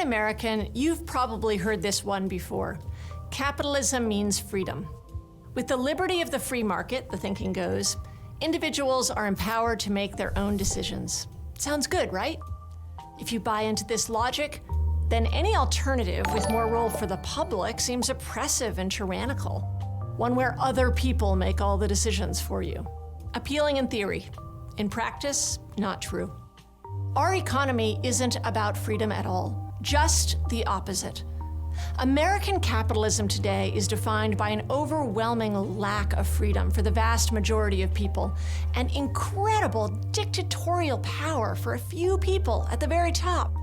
an American, you've probably heard this one before. Capitalism means freedom. With the liberty of the free market, the thinking goes, individuals are empowered to make their own decisions. Sounds good, right? If you buy into this logic, then any alternative with more role for the public seems oppressive and tyrannical. One where other people make all the decisions for you. Appealing in theory. In practice, not true. Our economy isn't about freedom at all, just the opposite. American capitalism today is defined by an overwhelming lack of freedom for the vast majority of people and incredible dictatorial power for a few people at the very top.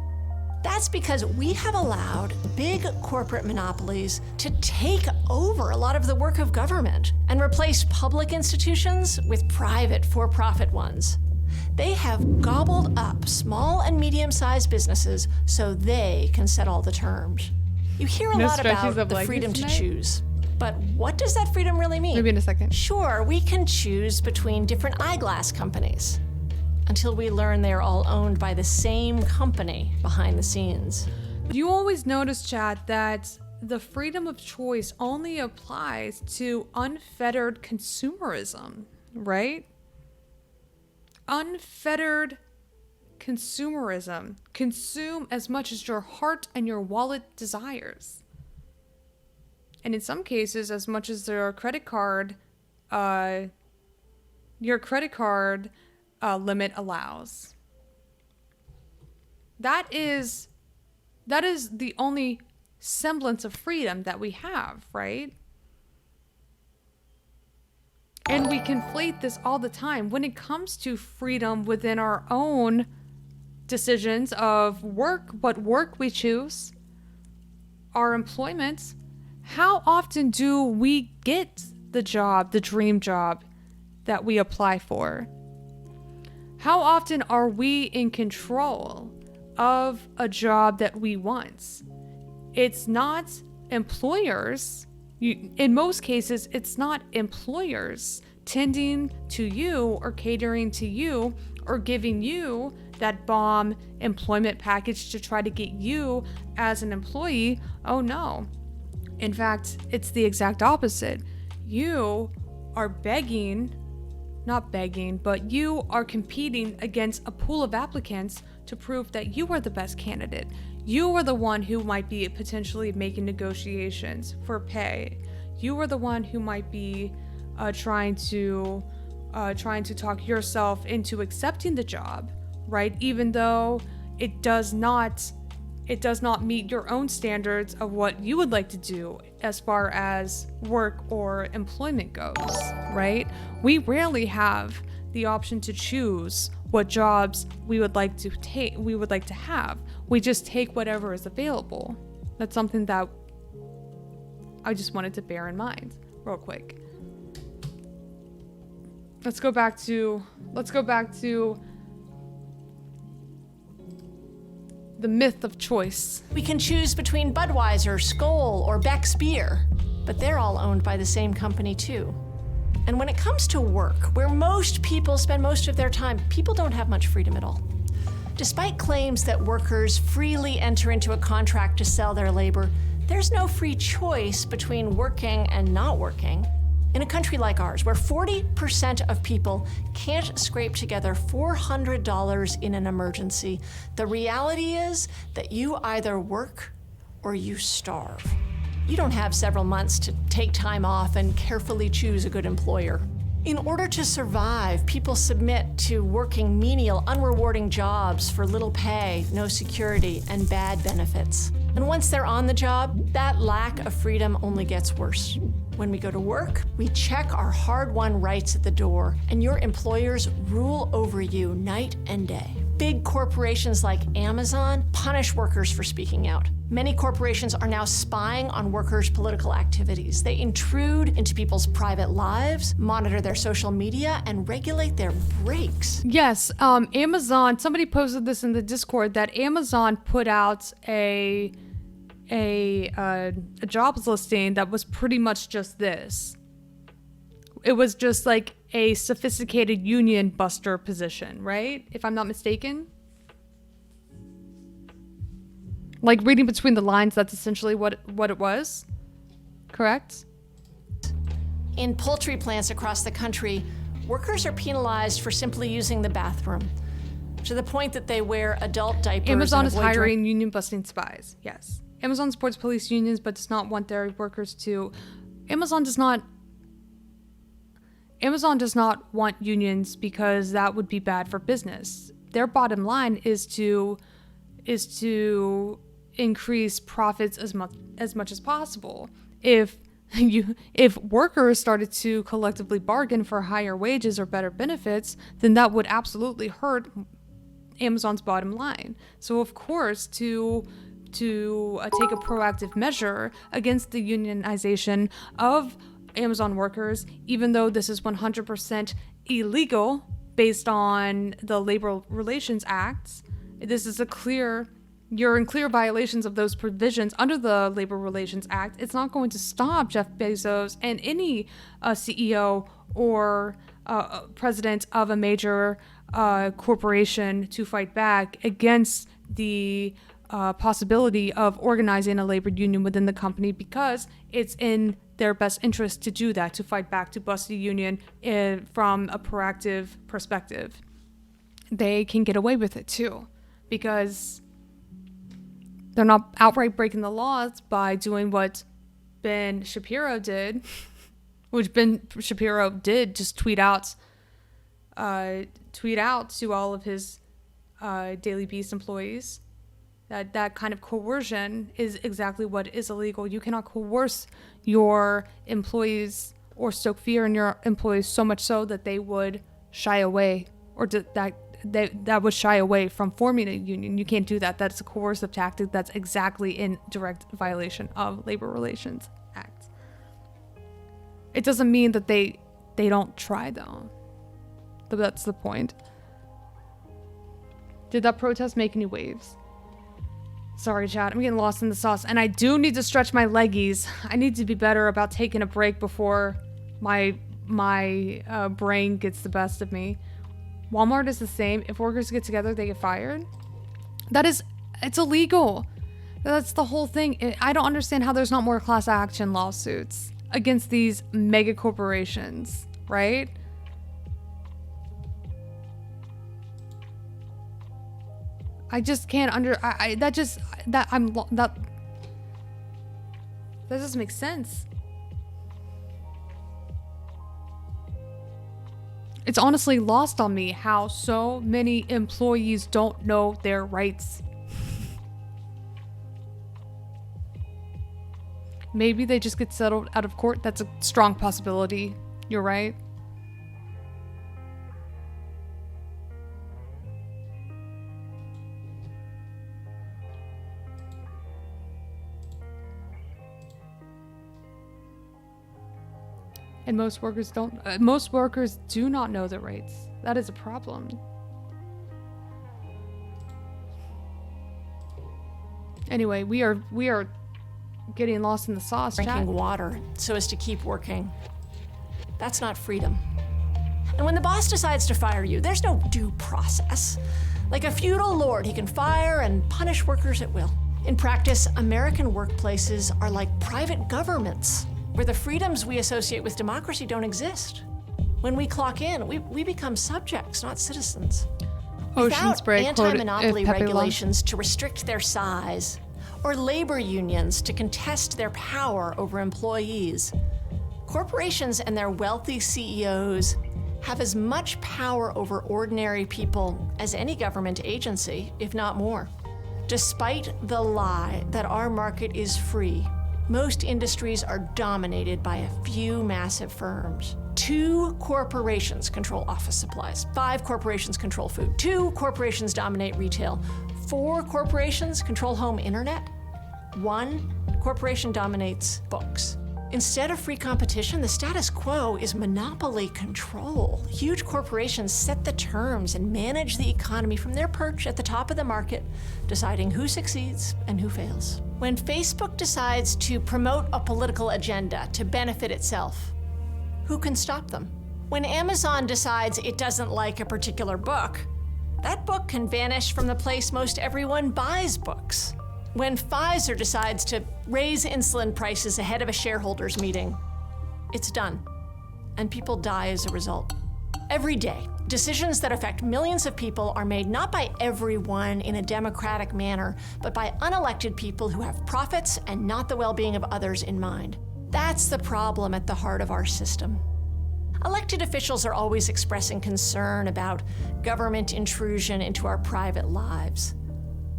That's because we have allowed big corporate monopolies to take over a lot of the work of government and replace public institutions with private for-profit ones. They have gobbled up small and medium-sized businesses so they can set all the terms. You hear a lot about the freedom to choose, but what does that freedom really mean? Maybe in a second. Sure, we can choose between different eyeglass companies until we learn they're all owned by the same company behind the scenes. You always notice, Chad, that the freedom of choice only applies to unfettered consumerism, right? Unfettered consumerism. Consume as much as your heart and your wallet desires. And in some cases, as much as your credit card limit allows. That is the only semblance of freedom that we have, right? And we conflate this all the time when it comes to freedom within our own decisions of work, what work we choose, our employment. How often do we get the job, the dream job that we apply for? How often are we in control of a job that we want? It's not employers. In most cases, it's not employers tending to you or catering to you or giving you that bomb employment package to try to get you as an employee. Oh no. In fact, it's the exact opposite. You are but you are competing against a pool of applicants to prove that you are the best candidate. You are the one who might be potentially making negotiations for pay. You are the one who might be trying to talk yourself into accepting the job, right? Even though it does not meet your own standards of what you would like to do as far as work or employment goes, right? We rarely have the option to choose what jobs we would like to have. We just take whatever is available. That's something that I just wanted to bear in mind real quick. Let's go back to the myth of choice. We can choose between Budweiser, Skoll, or Beck's beer, but they're all owned by the same company too. And when it comes to work, where most people spend most of their time, people don't have much freedom at all. Despite claims that workers freely enter into a contract to sell their labor, there's no free choice between working and not working. In a country like ours, where 40% of people can't scrape together $400 in an emergency, the reality is that you either work or you starve. You don't have several months to take time off and carefully choose a good employer. In order to survive, people submit to working menial, unrewarding jobs for little pay, no security, and bad benefits. And once they're on the job, that lack of freedom only gets worse. When we go to work, we check our hard-won rights at the door, and your employers rule over you night and day. Big corporations like Amazon punish workers for speaking out. Many corporations are now spying on workers' political activities. They intrude into people's private lives, monitor their social media, and regulate their breaks. Yes, Amazon, somebody posted this in the Discord that Amazon put out a jobs listing that was pretty much just this. It was just like a sophisticated union buster position, right? If I'm not mistaken. Like reading between the lines, that's essentially what it was. Correct? In poultry plants across the country, workers are penalized for simply using the bathroom, to the point that they wear adult diapers. Amazon and is avoid hiring union busting spies. Yes. Amazon supports police unions but does not want their workers to. Amazon does not want unions because that would be bad for business. Their bottom line is to increase profits as much as possible. If workers started to collectively bargain for higher wages or better benefits, then that would absolutely hurt Amazon's bottom line. So of course, to take a proactive measure against the unionization of Amazon workers, even though this is 100% illegal based on the Labor Relations Act, this is you're in clear violations of those provisions under the Labor Relations Act. It's not going to stop Jeff Bezos and any CEO or president of a major corporation to fight back against the possibility of organizing a labor union within the company, because it's in their best interest to do that, to fight back, to bust a union from a proactive perspective. They can get away with it too, because they're not outright breaking the laws by doing what Ben Shapiro did, which Ben Shapiro did just tweet out to all of his Daily Beast employees that kind of coercion is exactly what is illegal. You cannot coerce your employees or stoke fear in your employees so much so that they would shy away, or that would shy away from forming a union. You can't do that. That's a coercive tactic. That's exactly in direct violation of Labor Relations Act. It doesn't mean that they don't try though. That's the point. Did that protest make any waves? Sorry, chat. I'm getting lost in the sauce, and I do need to stretch my leggies. I need to be better about taking a break before my brain gets the best of me. Walmart is the same. If workers get together, they get fired. It's illegal. That's the whole thing. I don't understand how there's not more class action lawsuits against these mega corporations, right? I just can't that doesn't make sense. It's honestly lost on me how so many employees don't know their rights. Maybe they just get settled out of court. That's a strong possibility. You're right. And most workers do not know their rights. That is a problem. Anyway, we are getting lost in the sauce. Drinking water so as to keep working. That's not freedom. And when the boss decides to fire you, there's no due process. Like a feudal lord, he can fire and punish workers at will. In practice, American workplaces are like private governments, where the freedoms we associate with democracy don't exist. When we clock in, we become subjects, not citizens. Without anti-monopoly regulations to restrict their size, or labor unions to contest their power over employees, corporations and their wealthy CEOs have as much power over ordinary people as any government agency, if not more. Despite the lie that our market is free, most industries are dominated by a few massive firms. 2 corporations control office supplies. 5 corporations control food. 2 corporations dominate retail. 4 corporations control home internet. 1 corporation dominates books. Instead of free competition, the status quo is monopoly control. Huge corporations set the terms and manage the economy from their perch at the top of the market, deciding who succeeds and who fails. When Facebook decides to promote a political agenda to benefit itself, who can stop them? When Amazon decides it doesn't like a particular book, that book can vanish from the place most everyone buys books. When Pfizer decides to raise insulin prices ahead of a shareholders meeting, it's done, and people die as a result. Every day, decisions that affect millions of people are made not by everyone in a democratic manner, but by unelected people who have profits and not the well-being of others in mind. That's the problem at the heart of our system. Elected officials are always expressing concern about government intrusion into our private lives.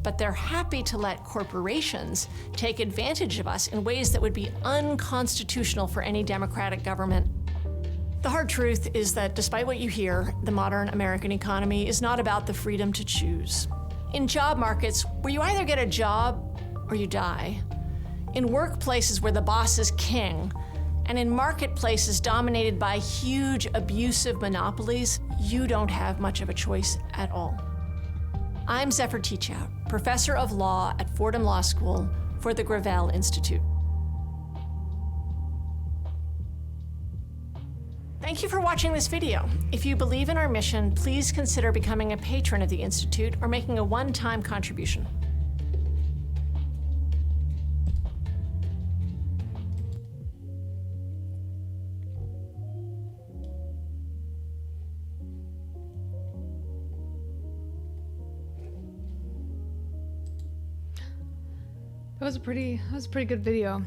But they're happy to let corporations take advantage of us in ways that would be unconstitutional for any democratic government. The hard truth is that despite what you hear, the modern American economy is not about the freedom to choose. In job markets where you either get a job or you die, in workplaces where the boss is king, and in marketplaces dominated by huge abusive monopolies, you don't have much of a choice at all. I'm Zephyr Teachout, professor of law at Fordham Law School for the Gravel Institute. Thank you for watching this video. If you believe in our mission, please consider becoming a patron of the Institute or making a one-time contribution. That was a pretty good video.